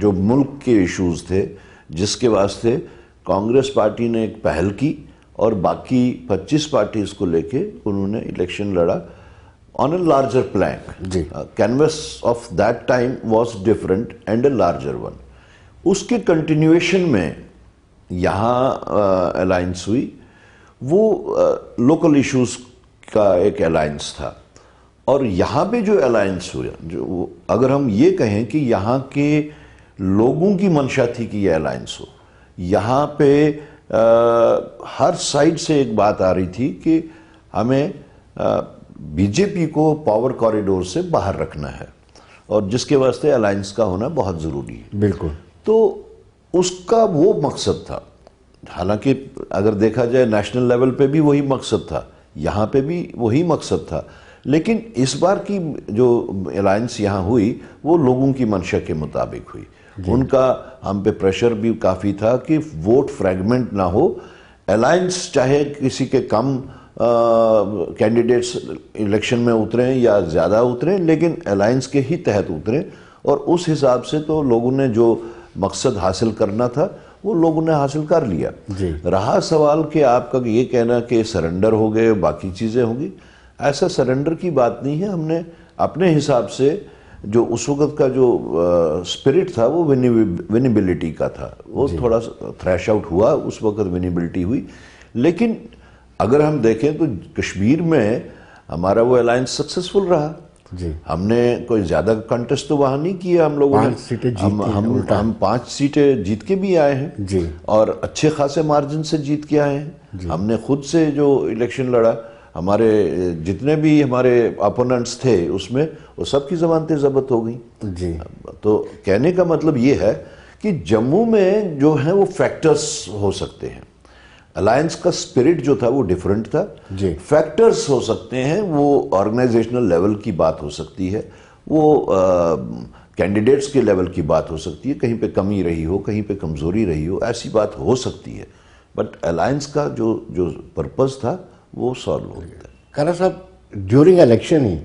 جو ملک کے ایشوز تھے جس کے واسطے کانگریس پارٹی نے ایک پہل کی اور باقی 25 پارٹیز کو لے کے انہوں نے الیکشن لڑا on a larger plank. G Canvas of that time was different and a larger one. اس کے کنٹینیویشن میں یہاں الائنس ہوئی، وہ لوکل ایشوز کا ایک الائنس تھا، اور یہاں پہ جو الائنس ہوا، جو اگر ہم یہ کہیں کہ یہاں کے لوگوں کی منشا تھی کہ یہ الائنس ہو، یہاں پہ ہر سائڈ سے ایک بات آ رہی تھی کہ ہمیں بی جے پی کو پاور کوریڈور سے باہر رکھنا ہے، اور جس کے واسطے الائنس کا ہونا بہت ضروری ہے۔ بالکل، تو اس کا وہ مقصد تھا، حالانکہ اگر دیکھا جائے نیشنل لیول پہ بھی وہی مقصد تھا، یہاں پہ بھی وہی مقصد تھا، لیکن اس بار کی جو الائنس یہاں ہوئی وہ لوگوں کی منشا کے مطابق ہوئی۔ ان کا ہم پہ پریشر بھی کافی تھا کہ ووٹ فریگمنٹ نہ ہو، الائنس چاہے کسی کے کم کینڈیڈیٹس الیکشن میں اتریں یا زیادہ اتریں، لیکن الائنس کے ہی تحت اتریں، اور اس حساب سے تو لوگوں نے جو مقصد حاصل کرنا تھا وہ لوگوں نے حاصل کر لیا۔ جی رہا سوال کہ آپ کا یہ کہنا کہ سرنڈر ہو گئے باقی چیزیں ہوں گی، ایسا سرنڈر کی بات نہیں ہے۔ ہم نے اپنے حساب سے جو اس وقت کا جو اسپرٹ تھا وہ ونیبلٹی کا تھا، وہ تھوڑا تھریش آؤٹ ہوا، اس وقت ونیبلٹی ہوئی، لیکن اگر ہم دیکھیں تو کشمیر میں ہمارا وہ الائنس سکسیسفل رہا۔ جی ہم نے کوئی زیادہ کنٹیسٹ تو وہاں نہیں کیا، ہم لوگوں نے 5 سیٹیں جیتی ہیں، ہم 5 سیٹیں جیت کے بھی آئے ہیں، جی اور اچھے خاصے مارجن سے جیت کے آئے ہیں۔ ہم نے خود سے جو الیکشن لڑا، ہمارے جتنے بھی ہمارے اپوننٹس تھے اس میں وہ سب کی ضمانتیں ضبط ہو گئیں۔ جی تو کہنے کا مطلب یہ ہے کہ جموں میں جو ہیں وہ فیکٹرز ہو سکتے ہیں، الائنس کا اسپرٹ جو تھا وہ ڈیفرنٹ تھا، جی فیکٹرز ہو سکتے ہیں، وہ آرگنائزیشنل لیول کی بات ہو سکتی ہے، وہ کینڈیڈیٹس کے لیول کی بات ہو سکتی ہے، کہیں پہ کمی رہی ہو، کہیں پہ کمزوری رہی ہو، ایسی بات ہو سکتی ہے، بٹ الائنس کا جو پرپز تھا وہ سالو ہوتا ہے۔ کھارا صاحب، ڈیورنگ الیکشن ہی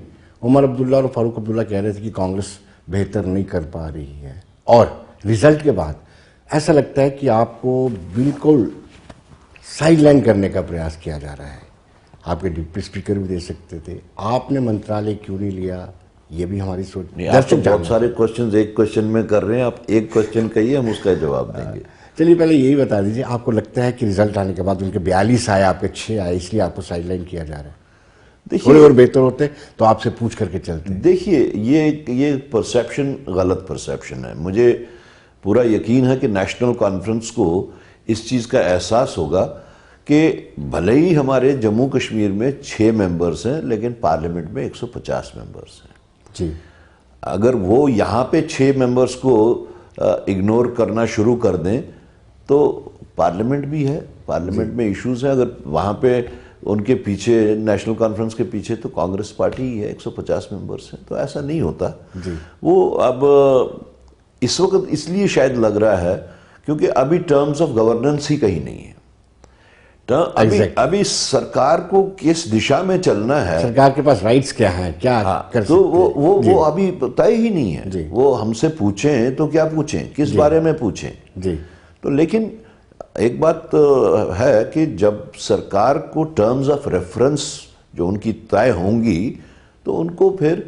عمر عبداللہ اور فاروق عبداللہ کہہ رہے تھے کہ کانگریس بہتر نہیں کر پا رہی ہے، اور رزلٹ کے بعد ایسا لگتا ہے کہ آپ کو بالکل سائڈ لائن کرنے کا پریاس کیا جا رہا ہے۔ آپ کے ڈپٹی اسپیکر بھی دے سکتے تھے، آپ نے منترالیہ کیوں نہیں لیا؟ یہ بھی ہماری سوچ نہیں، آپ تو بہت سارے کوشچنز ایک کوشچن میں کر رہے ہیں، آپ ایک کوشچن کہیے، ہم اس کا جواب دیں گے۔ چلیے پہلے یہی بتا دیجیے، آپ کو لگتا ہے کہ رزلٹ آنے کے بعد ان کے 42 آئے، آپ کے 6 آئے، اس لیے آپ کو سائڈ لائن کیا جا رہا ہے؟ تھوڑے اور بہتر ہوتے تو آپ سے پوچھ کر کے چلتے۔ دیکھیے، یہ پرسیپشن غلط پرسیپشن ہے۔ مجھے پورا یقین ہے کہ نیشنل کانفرنس کو اس چیز کا احساس ہوگا کہ بھلے ہی ہمارے جموں کشمیر میں 6 ممبرز ہیں، لیکن پارلیمنٹ میں 150 ممبرز ہیں۔ جی اگر وہ یہاں پہ 6 ممبرز کو اگنور کرنا شروع کر دیں تو پارلیمنٹ بھی ہے، پارلیمنٹ میں ایشوز ہیں، اگر وہاں پہ ان کے پیچھے نیشنل کانفرنس کے پیچھے تو کانگریس پارٹی ہی ہے، 150 ممبرز ہیں، تو ایسا نہیں ہوتا۔ وہ اب اس وقت اس لیے شاید لگ رہا ہے کیونکہ ابھی ٹرمز آف گورننس ہی کہیں نہیں ہے۔ ابھی سرکار کو کس دشا میں چلنا ہے، سرکار کے پاس رائٹس کیا ہیں، کیا کر تو وہ ابھی طے ہی نہیں ہے۔ وہ ہم سے پوچھیں تو کیا پوچھیں، کس بارے میں پوچھیں؟ جی تو لیکن ایک بات ہے کہ جب سرکار کو ٹرمز آف ریفرنس جو ان کی طے ہوں گی تو ان کو پھر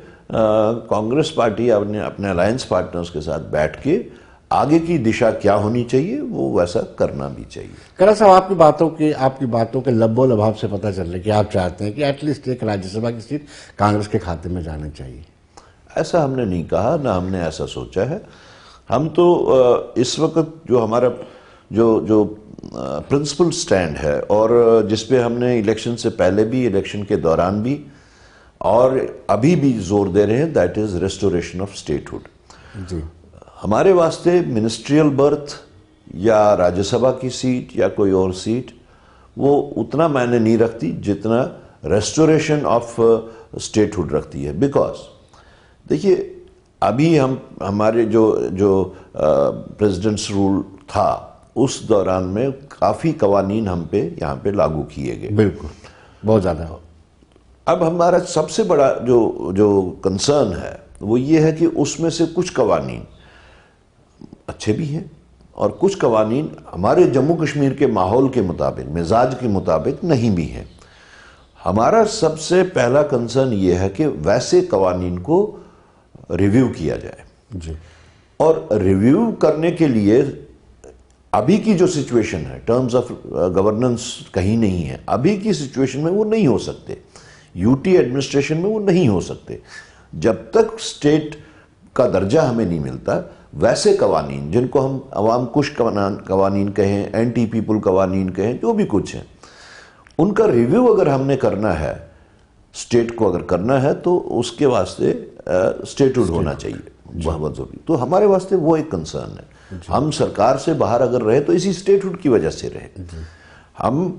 کانگریس پارٹی اپنے الائنس پارٹنرز کے ساتھ بیٹھ کے آگے کی دشا کیا ہونی چاہیے وہ ویسا کرنا بھی چاہیے۔ کھارا صاحب، آپ کی باتوں کے لب و لباب سے پتہ چل رہا ہے کہ آپ چاہتے ہیں کہ ایٹ لیسٹ ایک راجیہ سبھا کی سیٹ کانگریس کے کھاتے میں جانا چاہیے۔ ایسا ہم نے نہیں کہا، نہ ہم نے ایسا سوچا ہے۔ ہم تو اس وقت جو ہمارا جو پرنسپل سٹینڈ ہے، اور جس پہ ہم نے الیکشن سے پہلے بھی، الیکشن کے دوران بھی، اور ابھی بھی زور دے رہے ہیں، that is restoration of statehood. جی ہمارے واسطے منسٹریل برتھ یا راجیہ سبھا کی سیٹ یا کوئی اور سیٹ وہ اتنا معنی نہیں رکھتی جتنا ریسٹوریشن آف اسٹیٹ ہوڈ رکھتی ہے۔ بیکاز دیکھیے، ابھی ہمارے جو پریزیڈنٹس رول تھا اس دوران میں کافی قوانین ہم پہ یہاں پہ لاگو کیے گئے، بالکل، بہت زیادہ۔ اب ہمارا سب سے بڑا جو کنسرن ہے وہ یہ ہے کہ اس میں سے کچھ قوانین اچھے بھی ہیں اور کچھ قوانین ہمارے جموں کشمیر کے ماحول کے مطابق، مزاج کے مطابق نہیں بھی ہیں۔ ہمارا سب سے پہلا کنسرن یہ ہے کہ ویسے قوانین کو ریویو کیا جائے، جی، اور ریویو کرنے کے لیے ابھی کی جو سچویشن ہے، ٹرمز آف گورننس کہیں نہیں ہے، ابھی کی سچویشن میں وہ نہیں ہو سکتے، یو ٹی ایڈمنسٹریشن میں وہ نہیں ہو سکتے جب تک اسٹیٹ کا درجہ ہمیں نہیں ملتا۔ ویسے قوانین جن کو ہم عوام کش قوانین کہیں، اینٹی پیپل قوانین کہیں، جو بھی کچھ ہیں، ان کا ریویو اگر ہم نے کرنا ہے، اسٹیٹ کو اگر کرنا ہے، تو اس کے واسطے اسٹیٹہڈ ہونا چاہیے، بہت ضروری۔ تو ہمارے واسطے وہ ایک کنسرن ہے۔ ہم سرکار سے باہر اگر رہے تو اسی اسٹیٹہڈ کی وجہ سے رہے۔ ہم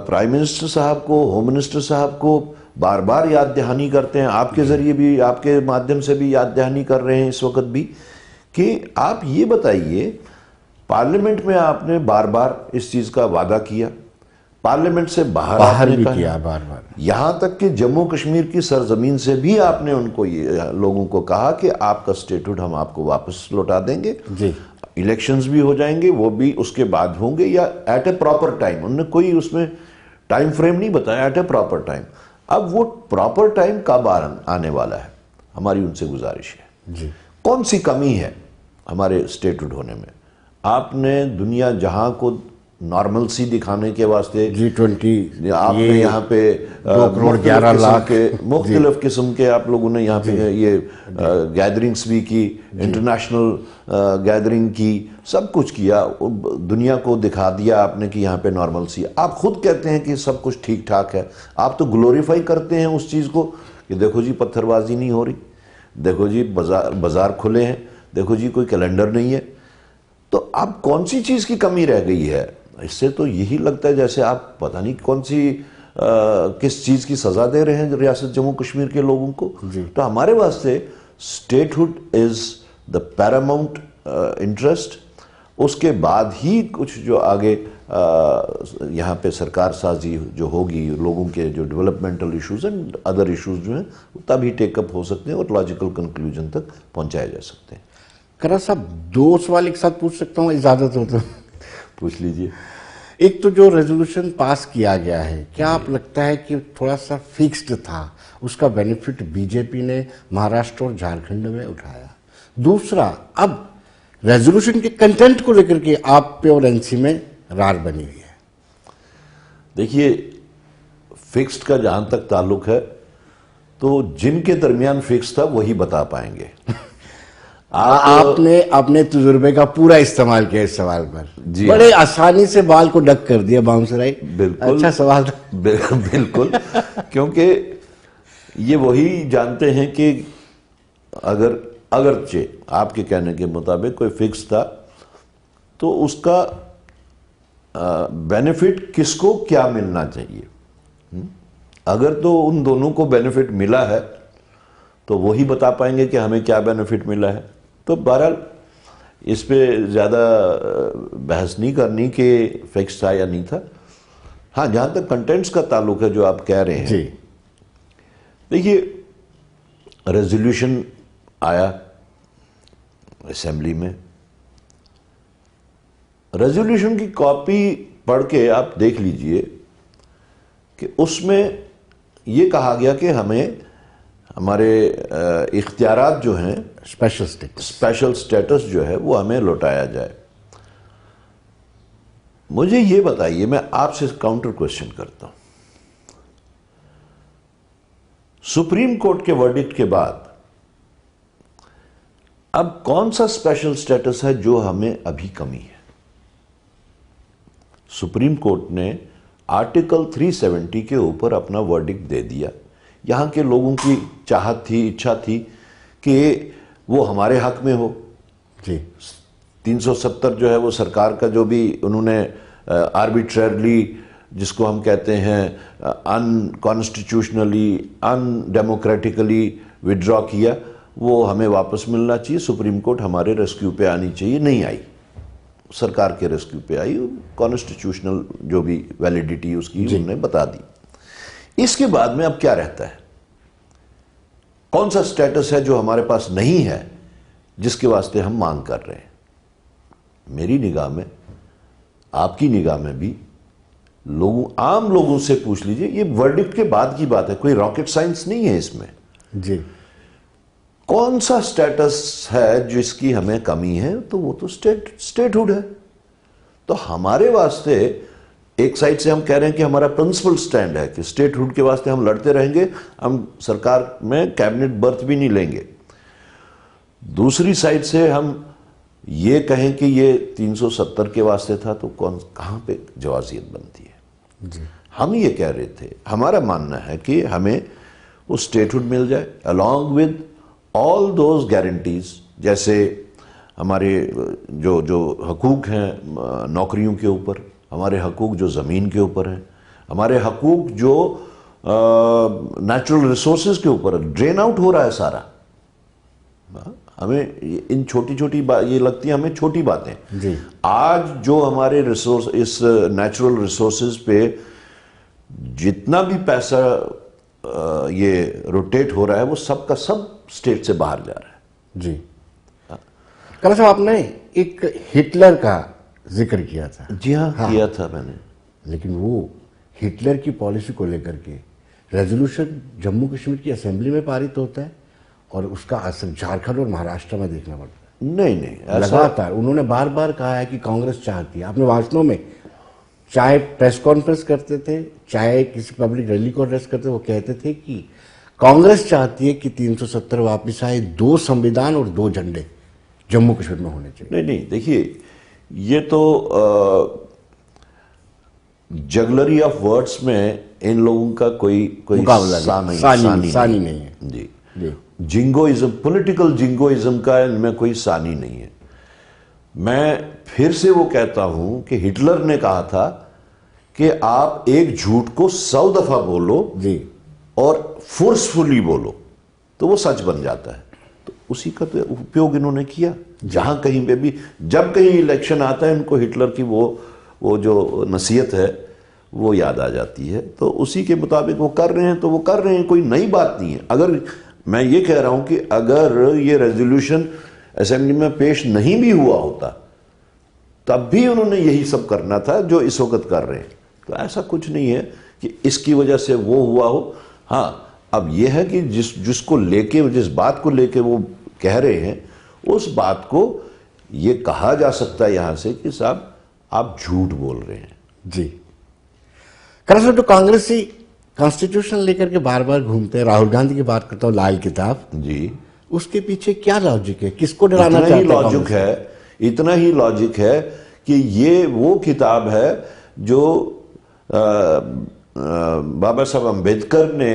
پرائم منسٹر صاحب کو، ہوم منسٹر صاحب کو بار بار یاد دہانی کرتے ہیں، آپ کے ذریعے بھی، آپ کے مادھیم سے بھی یاد دہانی کر رہے ہیں اس وقت بھی، کہ آپ یہ بتائیے، پارلیمنٹ میں آپ نے بار بار اس چیز کا وعدہ کیا، پارلیمنٹ سے باہر بھی کیا بار بار، یہاں تک کہ جموں کشمیر کی سرزمین سے بھی آپ نے ان کو لوگوں کو کہا کہ آپ کا اسٹیٹہڈ ہم آپ کو واپس لوٹا دیں گے، جی، الیکشنز بھی ہو جائیں گے، وہ بھی اس کے بعد ہوں گے، یا ایٹ اے پراپر ٹائم، انہوں نے کوئی اس میں ٹائم فریم نہیں بتایا، ایٹ اے پراپر ٹائم۔ اب وہ پراپر ٹائم کب آنے والا ہے؟ ہماری ان سے گزارش ہے، جی، کون سی کمی ہے ہمارے اسٹیٹہڈ ہونے میں؟ آپ نے دنیا جہاں کو نارملسی دکھانے کے واسطے G20 آپ نے یہاں پہ 2.11 کروڑ مختلف قسم کے آپ لوگوں نے یہاں پہ یہ گیدرنگز بھی کی، انٹرنیشنل گیدرنگ کی، سب کچھ کیا، دنیا کو دکھا دیا آپ نے کہ یہاں پہ نارملسی۔ آپ خود کہتے ہیں کہ سب کچھ ٹھیک ٹھاک ہے، آپ تو گلوریفائی کرتے ہیں اس چیز کو کہ دیکھو جی پتھر بازی نہیں ہو رہی، دیکھو جی بازار کھلے ہیں، دیکھو جی کوئی کیلنڈر نہیں ہے۔ تو اب کون سی چیز کی کمی رہ گئی ہے؟ اس سے تو یہی لگتا ہے جیسے آپ پتہ نہیں کون سی کس چیز کی سزا دے رہے ہیں ریاست جموں کشمیر کے لوگوں کو۔ تو ہمارے واسطے اسٹیٹہڈ از دا پیراماؤنٹ انٹرسٹ، اس کے بعد ہی کچھ جو آگے یہاں پہ سرکار سازی جو ہوگی، لوگوں کے جو developmental issues and other issues جو ہیں تبھی ٹیک اپ ہو سکتے ہیں اور لاجیکل کنکلوژن تک پہنچائے جا سکتے ہیں۔ کرا صاحب، 2 سوال ایک ساتھ پوچھ سکتا ہوں، اجازت ہو تو؟ پوچھ لیجئے۔ ایک تو جو ریزولوشن پاس کیا گیا ہے، کیا آپ لگتا ہے کہ تھوڑا سا فکسڈ تھا، اس کا بینیفٹ بی جے پی نے مہاراشٹر اور جھارکھنڈ میں اٹھایا؟ دوسرا، اب ریزولوشن کے کنٹینٹ کو لے کر کے آپ پہ اور این سی میں رار بنی ہوئی ہے۔ دیکھیے، فکسڈ کا جہاں تک تعلق ہے تو جن کے درمیان فکس تھا وہی بتا پائیں گے۔ آپ نے اپنے تجربے کا پورا استعمال کیا اس سوال پر، جی، بڑے آسانی سے بال کو ڈک کر دیا باؤنسرائی۔ بالکل اچھا سوال تھا، بالکل، کیونکہ یہ وہی جانتے ہیں کہ اگرچہ آپ کے کہنے کے مطابق کوئی فکس تھا تو اس کا بینیفٹ کس کو کیا ملنا چاہیے۔ اگر تو ان دونوں کو بینیفٹ ملا ہے تو وہی بتا پائیں گے کہ ہمیں کیا بینیفٹ ملا ہے۔ تو بہرحال اس پہ زیادہ بحث نہیں کرنی کہ فکس تھا یا نہیں تھا۔ ہاں، جہاں تک کنٹینٹس کا تعلق ہے جو آپ کہہ رہے ہیں، دیکھیے، ریزولوشن آیا اسمبلی میں، ریزولوشن کی کاپی پڑھ کے آپ دیکھ لیجئے کہ اس میں یہ کہا گیا کہ ہمیں ہمارے اختیارات جو ہیں، اسپیشل سٹیٹس جو ہے وہ ہمیں لوٹایا جائے۔ مجھے یہ بتائیے، میں آپ سے کاؤنٹر کوشچن کرتا ہوں، سپریم کورٹ کے ورڈکٹ کے بعد اب کون سا اسپیشل سٹیٹس ہے جو ہمیں ابھی کمی ہے؟ سپریم کورٹ نے آرٹیکل 370 کے اوپر اپنا ورڈکٹ دے دیا۔ یہاں کے لوگوں کی چاہت تھی، اچھا تھی کہ وہ ہمارے حق میں ہو۔ 370 جو ہے وہ سرکار کا جو بھی انہوں نے آربیٹریرلی، جس کو ہم کہتے ہیں ان کانسٹیٹیوشنلی، ان ڈیموکریٹکلی وڈرا کیا، وہ ہمیں واپس ملنا چاہیے، سپریم کورٹ ہمارے ریسکیو پہ آنی چاہیے، نہیں آئی، سرکار کے ریسکیو پہ آئی، کانسٹیٹیوشنل جو بھی ویلیڈیٹی اس کی انہوں نے بتا دی۔ اس کے بعد میں اب کیا رہتا ہے؟ کون سا سٹیٹس ہے جو ہمارے پاس نہیں ہے جس کے واسطے ہم مانگ کر رہے ہیں؟ میری نگاہ میں، آپ کی نگاہ میں بھی، عام لوگوں سے پوچھ لیجئے، یہ ورڈکٹ کے بعد کی بات ہے، کوئی راکٹ سائنس نہیں ہے اس میں. جی. کون سا سٹیٹس ہے جس کی ہمیں کمی ہے؟ تو وہ تو سٹیٹ ہوڈ ہے. تو ہمارے واسطے ایک سائڈ سے ہم کہہ رہے ہیں کہ ہمارا پرنسپل سٹینڈ ہے کہ سٹیٹ ہوڈ کے واسطے ہم لڑتے رہیں گے، ہم سرکار میں کیبنٹ برتھ بھی نہیں لیں گے. دوسری سائڈ سے ہم یہ کہیں کہ یہ 370 کے واسطے تھا، تو کہاں پہ جوازیت بنتی ہے؟ جی. ہم یہ کہہ رہے تھے، ہمارا ماننا ہے کہ ہمیں وہ سٹیٹ ہوڈ مل جائے along with all those guarantees، جیسے ہمارے جو حقوق ہیں نوکریوں کے اوپر، ہمارے حقوق جو زمین کے اوپر ہیں، ہمارے حقوق جو نیچرل ریسورسز کے اوپر ڈرین آؤٹ ہو رہا ہے سارا. ہمیں ان چھوٹی چھوٹی یہ لگتی ہیں ہمیں چھوٹی باتیں. جی. آج جو ہمارے اس نیچرل ریسورسز پہ جتنا بھی پیسہ یہ روٹیٹ ہو رہا ہے، وہ سب کا سب اسٹیٹ سے باہر جا رہا ہے. جی. کل صاحب آپ نے ایک ہٹلر کا ذکر کیا تھا. جی ہاں کیا تھا میں نے. لیکن وہ ہٹلر کی پالیسی کو لے کر کے ریزولوشن جموں کشمیر کی اسمبلی میں پارت ہوتا ہے اور اس کا اثر جھارکھنڈ اور مہاراشٹر میں دیکھنا پڑتا ہے. نہیں لگاتار انہوں نے بار بار کہا ہے کہ کانگریس چاہتی ہے. اپنے بھاشنوں میں چاہے پریس کانفرنس کرتے تھے، چاہے کسی پبلک ریلی کو ایڈریس کرتے، وہ کہتے تھے کہ کانگریس چاہتی ہے کہ 370 واپس آئے، 2 سمویدھان اور 2 جھنڈے جموں کشمیر میں ہونے چاہیے. نہیں دیکھیے، یہ تو جگلری آف ورڈز میں ان لوگوں کا کوئی ثانی نہیں ہے. جی. جنگوازم، پولیٹیکل جنگوازم کا ان میں کوئی ثانی نہیں ہے. میں پھر سے وہ کہتا ہوں کہ ہٹلر نے کہا تھا کہ آپ ایک جھوٹ کو 100 دفعہ بولو جی اور فورسفلی بولو تو وہ سچ بن جاتا ہے. تو اسی کا تو اپیوگ انہوں نے کیا. جہاں کہیں پہ بھی جب کہیں الیکشن آتا ہے، ان کو ہٹلر کی وہ جو نصیحت ہے وہ یاد آ جاتی ہے. تو اسی کے مطابق وہ کر رہے ہیں، تو وہ کر رہے ہیں، کوئی نئی بات نہیں ہے. اگر میں یہ کہہ رہا ہوں کہ اگر یہ ریزولوشن اسمبلی میں پیش نہیں بھی ہوا ہوتا تب بھی انہوں نے یہی سب کرنا تھا جو اس وقت کر رہے ہیں. تو ایسا کچھ نہیں ہے کہ اس کی وجہ سے وہ ہوا ہو. ہاں اب یہ ہے کہ جس کو لے کے، جس بات کو لے کے وہ کہہ رہے ہیں، اس بات کو یہ کہا جا سکتا ہے یہاں سے کہ صاحب آپ جھوٹ بول رہے ہیں. جی. کراچی تو کانگریسی کانسٹیٹیوشن لے کر کے بار بار گھومتے ہیں. راہل گاندھی کی بات کرتا ہوں، لال کتاب. جی. اس کے پیچھے کیا لاجک ہے؟ کس کو ڈرانا چاہتے ہیں؟ اتنا ہی لاجک ہے کہ یہ وہ کتاب ہے جو بابا صاحب امبیڈکر نے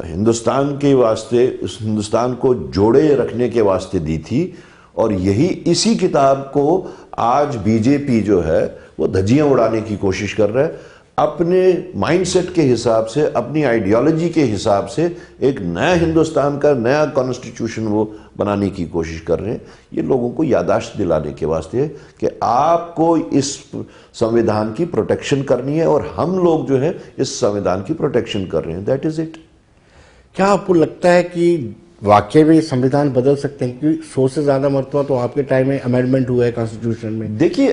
ہندوستان کے واسطے، اس ہندوستان کو جوڑے رکھنے کے واسطے دی تھی، اور اسی کتاب کو آج بی جے پی جو ہے وہ دھجیاں اڑانے کی کوشش کر رہا ہے. اپنے مائنڈ سیٹ کے حساب سے، اپنی آئیڈیالوجی کے حساب سے ایک نیا ہندوستان کا نیا کانسٹیٹیوشن وہ بنانے کی کوشش کر رہے ہیں. یہ لوگوں کو یادداشت دلانے کے واسطے ہے کہ آپ کو اس سمویدھان کی پروٹیکشن کرنی ہے، اور ہم لوگ جو ہے اس سمویدھان کی پروٹیکشن کر رہے ہیں. That is it. کیا آپ کو لگتا ہے کہ واقعی میں سمویدھان بدل سکتے ہیں؟ کیونکہ 100 سے زیادہ مرتبہ تو آپ کے ٹائم میں امینڈمنٹ ہوا ہے کانسٹیٹیوشن میں. دیکھیے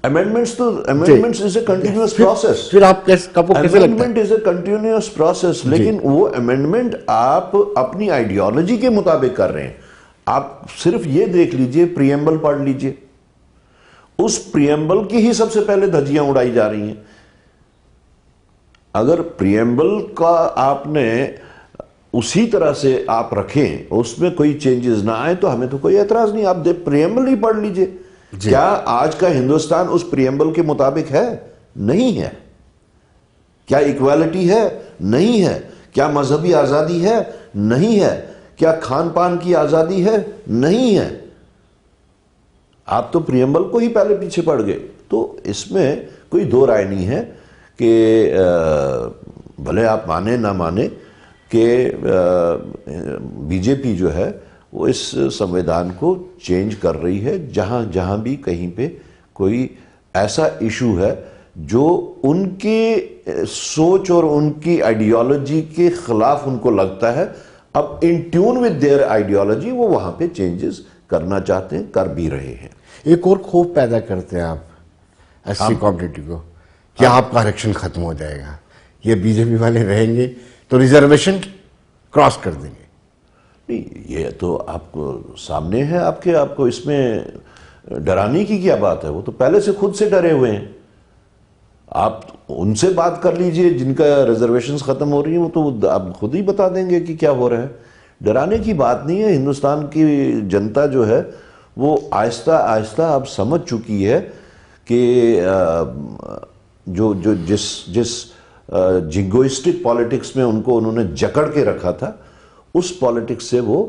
amendments is a continuous process. پھر آپ کو کیسے لگتا ہے؟ Amendment is a continuous process. لیکن وہ amendment آپ اپنی آئیڈیالوجی کے مطابق کر رہے ہیں. آپ صرف یہ دیکھ لیجئے، پریمبل پڑھ لیجئے، اس پریمبل کی ہی سب سے پہلے دھجیاں اڑائی جا رہی ہیں. اگر پریمبل کا آپ نے اسی طرح سے آپ رکھیں، اس میں کوئی چینجز نہ آئے، تو ہمیں تو کوئی اعتراض نہیں. آپ پریمبل ہی پڑھ لیجئے. کیا آج کا ہندوستان اس پریمبل کے مطابق ہے؟ نہیں ہے. کیا ایکویلٹی ہے؟ نہیں ہے. کیا مذہبی آزادی ہے؟ نہیں ہے. کیا کھان پان کی آزادی ہے؟ نہیں ہے. آپ تو پریمبل کو ہی پہلے پیچھے پڑ گئے. تو اس میں کوئی دو رائے نہیں ہے کہ بھلے آپ مانے نہ مانے کہ بی جے پی جو ہے وہ اس سمویدھان کو چینج کر رہی ہے. جہاں جہاں بھی کہیں پہ کوئی ایسا ایشو ہے جو ان کی سوچ اور ان کی آئیڈیالوجی کے خلاف ان کو لگتا ہے، اب ان ٹیون ود دیئر آئیڈیالوجی وہ وہاں پہ چینجز کرنا چاہتے ہیں، کر بھی رہے ہیں. ایک اور خوف پیدا کرتے ہیں آپ ایس سی کمیونٹی کو کہ آپ کا آرکشن ختم ہو جائے گا, یہ بی جے پی والے رہیں گے تو ریزرویشن کراس کر دیں گے. نہیں, یہ تو آپ کو سامنے ہے, آپ کو اس میں ڈرانے کی کیا بات ہے؟ وہ تو پہلے سے خود سے ڈرے ہوئے ہیں. آپ ان سے بات کر لیجئے جن کا ریزرویشنز ختم ہو رہی ہیں, وہ تو آپ خود ہی بتا دیں گے کہ کیا ہو رہا ہے. ڈرانے کی بات نہیں ہے. ہندوستان کی جنتا جو ہے وہ آہستہ آہستہ اب سمجھ چکی ہے کہ جس جنگوئسٹک پالیٹکس میں انہوں نے جکڑ کے رکھا تھا, اس پالیٹکس سے وہ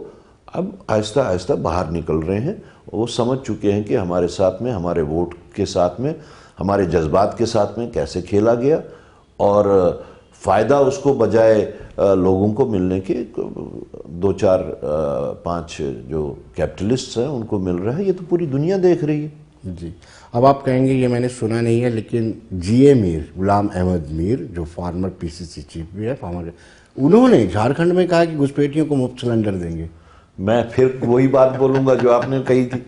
اب آہستہ آہستہ باہر نکل رہے ہیں. وہ سمجھ چکے ہیں کہ ہمارے ساتھ میں, ہمارے ووٹ کے ساتھ میں, ہمارے جذبات کے ساتھ میں کیسے کھیلا گیا, اور فائدہ اس کو بجائے لوگوں کو ملنے کے 2-4-5 جو کیپٹلسٹس ہیں ان کو مل رہا ہے. یہ تو پوری دنیا دیکھ رہی ہے. جی, اب آپ کہیں گے یہ میں نے سنا نہیں ہے, لیکن جی اے میر, غلام احمد میر, جو فارمر پی سی سی چیف بھی ہے, انہوں نے جھارکھنڈ میں کہا کہ گھسپیٹیوں کو مفت سلنڈر دیں گے. میں پھر وہی بات بولوں گا جو آپ نے کہی تھی.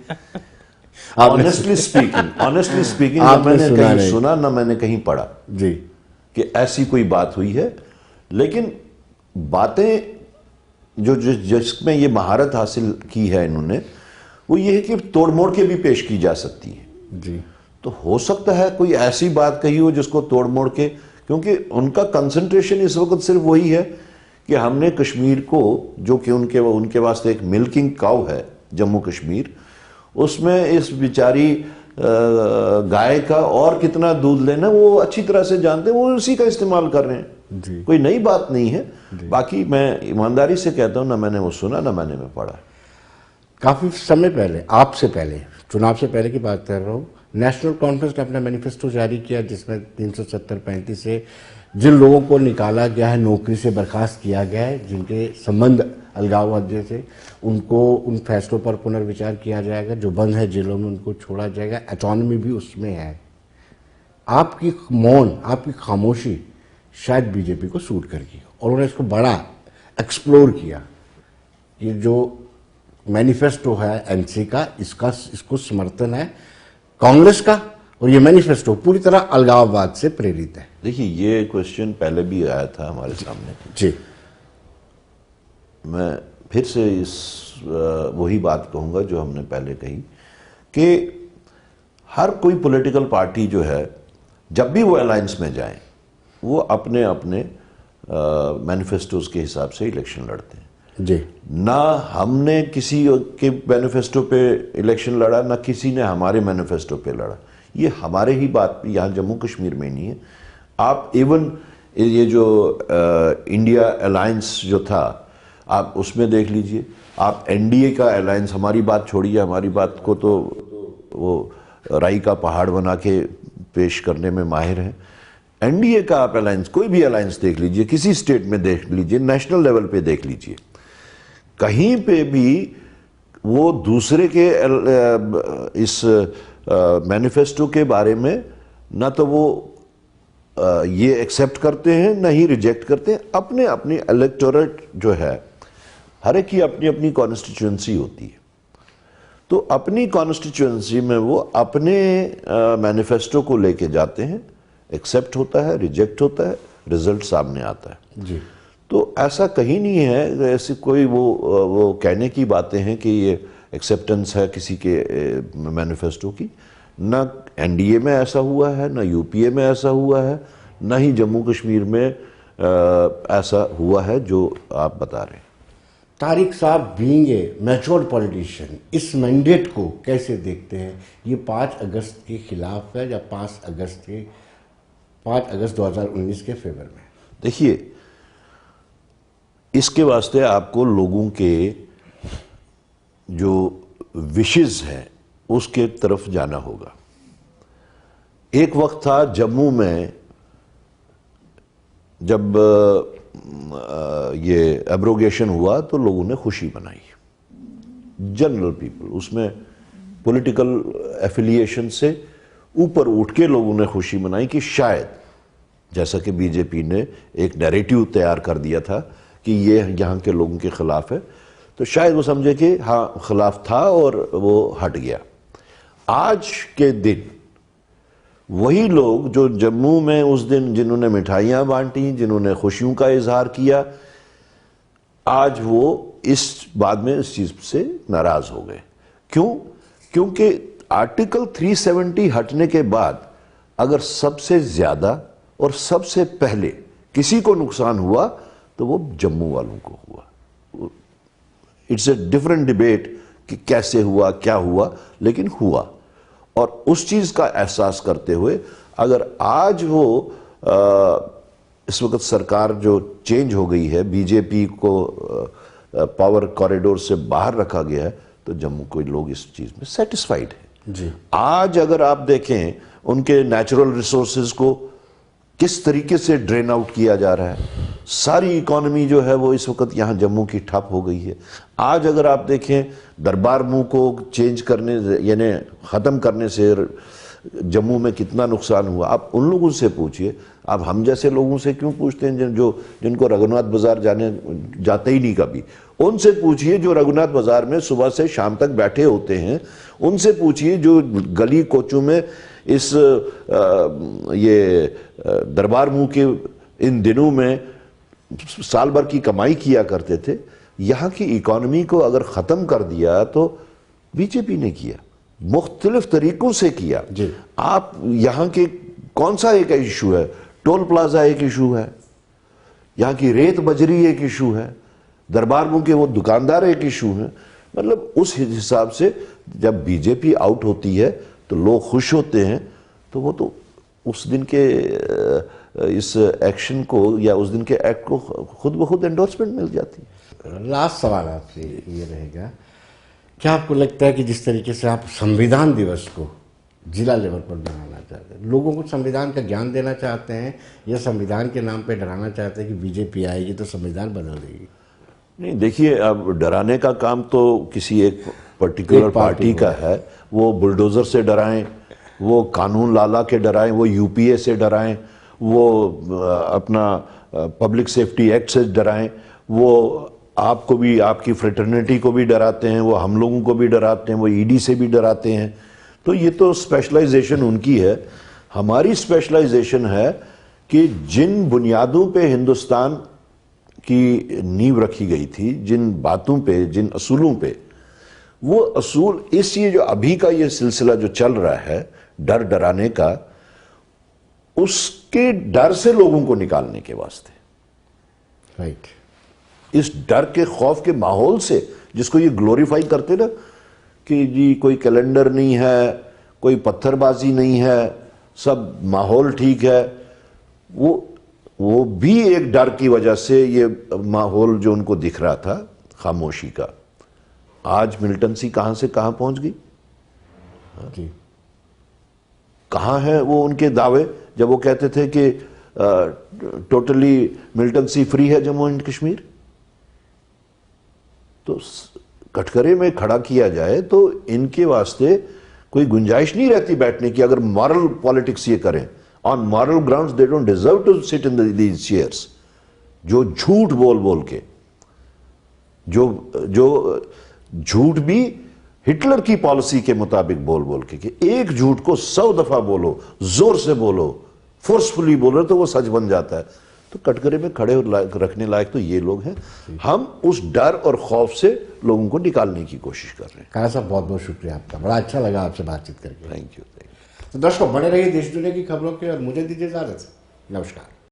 آنیسٹلی اسپیکنگ نہ میں نے کہیں سنا نہ میں نے کہیں پڑھا جی کہ ایسی کوئی بات ہوئی ہے. لیکن باتیں جو جس میں یہ مہارت حاصل کی ہے انہوں نے, وہ یہ ہے کہ توڑ موڑ کے بھی پیش کی جا سکتی ہے. جی, تو ہو سکتا ہے کوئی ایسی بات کہی ہو جس کو توڑ موڑ کے, کیونکہ ان کا کنسنٹریشن اس وقت صرف وہی ہے کہ ہم نے کشمیر کو, جو کہ ان کے واسطے ایک ملکنگ کاؤ ہے جموں کشمیر, اس میں اس بیچاری گائے کا اور کتنا دودھ لینا وہ اچھی طرح سے جانتے ہیں, وہ اسی کا استعمال کر رہے ہیں. جی, کوئی نئی بات نہیں ہے. باقی میں ایمانداری سے کہتا ہوں, نہ میں نے وہ سنا نہ میں نے پڑھا. کافی سمے پہلے, آپ سے پہلے, چناب سے پہلے کی بات کر رہا ہوں, نیشنل کانفرنس نے اپنا مینیفیسٹو جاری کیا جس میں 370-35 سے جن لوگوں کو نکالا گیا ہے, نوکری سے برخاست کیا گیا ہے, جن کے سمبند الگاؤ سے, ان کو ان فیصلوں پر پنروچار کیا جائے گا. جو بند ہے جیلوں میں ان کو چھوڑا جائے گا. اٹانومی بھی اس میں ہے. آپ کی مون, آپ کی خاموشی شاید بی جے پی کو سوٹ کر گئی, اور انہوں نے اس کو بڑا ایکسپلور کیا. یہ جو مینیفیسٹو ہے این سی کا, اس کو سمرتھن ہے کانگریس کا, اور یہ مینیفیسٹو پوری طرح الگاواد سے پریرت ہے. دیکھیے, یہ کوشچن پہلے بھی آیا تھا ہمارے سامنے. جی, میں پھر سے وہی بات کہوں گا جو ہم نے پہلے کہی کہ ہر کوئی پولیٹیکل پارٹی جو ہے, جب بھی وہ الائنس میں جائیں, وہ اپنے مینیفیسٹوز کے حساب سے الیکشن لڑتے ہیں. جی, نہ ہم نے کسی کے مینیفیسٹو پہ الیکشن لڑا, نہ کسی نے ہمارے مینیفیسٹو پہ لڑا. یہ ہمارے ہی بات یہاں جموں کشمیر میں نہیں ہے. آپ ایون یہ جو انڈیا الائنس جو تھا, آپ اس میں دیکھ لیجئے. آپ این ڈی اے کا الائنس, ہماری بات چھوڑیے, ہماری بات کو تو وہ رائی کا پہاڑ بنا کے پیش کرنے میں ماہر ہیں. این ڈی اے کا آپ الائنس, کوئی بھی الائنس دیکھ لیجئے, کسی اسٹیٹ میں دیکھ لیجئے, نیشنل لیول پہ دیکھ لیجئے, کہیں پہ بھی وہ دوسرے کے اس مینیفیسٹو کے بارے میں نہ تو وہ یہ ایکسیپٹ کرتے ہیں نہ ہی ریجیکٹ کرتے ہیں. اپنی الیکٹوریٹ جو ہے, ہر ایک کی اپنی کانسٹیچوئنسی ہوتی ہے. تو اپنی کانسٹیچوئنسی میں وہ اپنے مینیفیسٹو کو لے کے جاتے ہیں, ایکسیپٹ ہوتا ہے, ریجیکٹ ہوتا ہے, رزلٹ سامنے آتا ہے. جی, تو ایسا کہیں نہیں ہے, ایسی کوئی وہ کہنے کی باتیں ہیں کہ یہ ایکسیپٹنس ہے کسی کے مینیفیسٹو کی. نہ این ڈی اے میں ایسا ہوا ہے, نہ یو پی اے میں ایسا ہوا ہے, نہ ہی جموں کشمیر میں ایسا ہوا ہے جو آپ بتا رہے ہیں. Tariq sahab being a matured politician, اس مینڈیٹ کو کیسے دیکھتے ہیں؟ یہ 5 اگست کے خلاف ہے یا 5 اگست 2019 کے فیور میں؟ دیکھیے, اس کے واسطے آپ کو لوگوں کے جو وشز ہیں اس کے طرف جانا ہوگا. ایک وقت تھا جموں میں جب یہ ایبروگیشن ہوا تو لوگوں نے خوشی منائی, جنرل پیپل, اس میں پولیٹیکل ایفیلیشن سے اوپر اٹھ کے لوگوں نے خوشی منائی کہ شاید, جیسا کہ بی جے پی نے ایک نیریٹیو تیار کر دیا تھا کہ یہ یہاں کے لوگوں کے خلاف ہے, تو شاید وہ سمجھے کہ ہاں خلاف تھا اور وہ ہٹ گیا. آج کے دن وہی لوگ جو جموں میں اس دن جنہوں نے مٹھائیاں بانٹی، جنہوں نے خوشیوں کا اظہار کیا، آج وہ اس بعد میں اس چیز سے ناراض ہو گئے. کیوں؟ کیونکہ آرٹیکل 370 ہٹنے کے بعد اگر سب سے زیادہ اور سب سے پہلے کسی کو نقصان ہوا تو وہ جموں والوں کو ہوا. اٹس اے ڈفرنٹ ڈیبیٹ کہ کیسے ہوا، کیا ہوا، لیکن ہوا. اور اس چیز کا احساس کرتے ہوئے اگر آج وہ اس وقت سرکار جو چینج ہو گئی ہے، بی جے پی کو پاور کوریڈور سے باہر رکھا گیا ہے، تو جموں کے لوگ اس چیز میں سیٹسفائیڈ ہیں. جی. آج اگر آپ دیکھیں ان کے نیچرل ریسورسز کو کس طریقے سے ڈرین آؤٹ کیا جا رہا ہے، ساری اکانومی جو ہے وہ اس وقت یہاں جموں کی ٹھپ ہو گئی ہے. آج اگر آپ دیکھیں دربار منہ کو چینج کرنے یعنی ختم کرنے سے جموں میں کتنا نقصان ہوا. آپ ان لوگوں سے پوچھئے، آپ ہم جیسے لوگوں سے کیوں پوچھتے ہیں جن کو رگھوناتھ بازار جاتے ہی نہیں کبھی. ان سے پوچھئے جو رگھوناتھ بازار میں صبح سے شام تک بیٹھے ہوتے ہیں. ان سے پوچھئے جو گلی کوچوں میں اس یہ دربار منہ کے ان دنوں میں سال بھر کی کمائی کیا کرتے تھے. یہاں کی اکانومی کو اگر ختم کر دیا تو بی جے پی نے کیا، مختلف طریقوں سے کیا. جی. آپ یہاں کے کون سا ایک ایشو ہے؟ ٹول پلازا ایک ایشو ہے، یہاں کی ریت بجری ایک ایشو ہے، دربار منہ کے وہ دکاندار ایک ایشو ہیں. مطلب اس حساب سے جب بی جے پی آؤٹ ہوتی ہے تو لوگ خوش ہوتے ہیں، تو وہ تو اس دن کے اس ایکشن کو یا اس دن کے ایکٹ کو خود بخود انڈورسمنٹ مل جاتی ہے. لاسٹ سوال آپ سے یہ رہے گا، کیا آپ کو لگتا ہے کہ جس طریقے سے آپ سنویدھان دیوس کو ضلع لیول پر منانا چاہتے ہیں، لوگوں کو سنویدھان کا گیان دینا چاہتے ہیں یا سنویدھان کے نام پہ ڈرانا چاہتے ہیں کہ بی جے پی آئے گی تو سنویدھان بدل دے گی؟ نہیں دیکھیے، اب ڈرانے کا کام تو کسی ایک پرٹیکولر پارٹی کا ہے. وہ بلڈوزر سے ڈرائیں، وہ قانون لالا کے ڈرائیں، وہ یو پی اے سے ڈرائیں، وہ اپنا پبلک سیفٹی ایکٹ سے ڈرائیں، وہ آپ کو بھی، آپ کی فریٹرنیٹی کو بھی ڈراتے ہیں، وہ ہم لوگوں کو بھی ڈراتے ہیں، وہ ای ڈی سے بھی ڈراتے ہیں. تو یہ تو اسپیشلائزیشن ان کی ہے. ہماری اسپیشلائزیشن ہے کہ جن بنیادوں پہ ہندوستان کی نیو رکھی گئی تھی، جن باتوں پہ، جن اصولوں پہ، وہ اصول اس یہ جو ابھی کا یہ سلسلہ جو چل رہا ہے ڈر ڈرانے کا، اس کے ڈر سے لوگوں کو نکالنے کے واسطے، رائٹ، اس ڈر کے خوف کے ماحول سے جس کو یہ گلوریفائی کرتے نا کہ جی کوئی کیلنڈر نہیں ہے، کوئی پتھر بازی نہیں ہے، سب ماحول ٹھیک ہے، وہ بھی ایک ڈر کی وجہ سے یہ ماحول جو ان کو دکھ رہا تھا خاموشی کا، آج ملٹنسی کہاں سے کہاں پہنچ گئی. جی. کہاں ہیں وہ ان کے دعوے جب وہ کہتے تھے کہ ٹوٹلی ملٹنسی فری ہے جموں اینڈ کشمیر. تو کٹکرے میں کھڑا کیا جائے تو ان کے واسطے کوئی گنجائش نہیں رہتی بیٹھنے کی. اگر مارل پالیٹکس یہ کریں on moral grounds they don't deserve to sit in these chairs. جو جھوٹ بول کے، جو جھوٹ بھی ہٹلر کی پالیسی کے مطابق بول کے کہ ایک جھوٹ کو 100 دفعہ بولو، زور سے بولو، فورسفلی بولو تو وہ سچ بن جاتا ہے. تو کٹکرے میں کھڑے رکھنے لائق تو یہ لوگ ہیں. ہم اس ڈر اور خوف سے لوگوں کو نکالنے کی کوشش کر رہے ہیں. کالا صاحب بہت بہت شکریہ آپ کا، بڑا اچھا لگا آپ سے بات چیت کر کے. Thank you. تو درشکو بنے رہیے دیش دنیا کی خبروں کے اور مجھے دیجیے اجازت. نمسکار.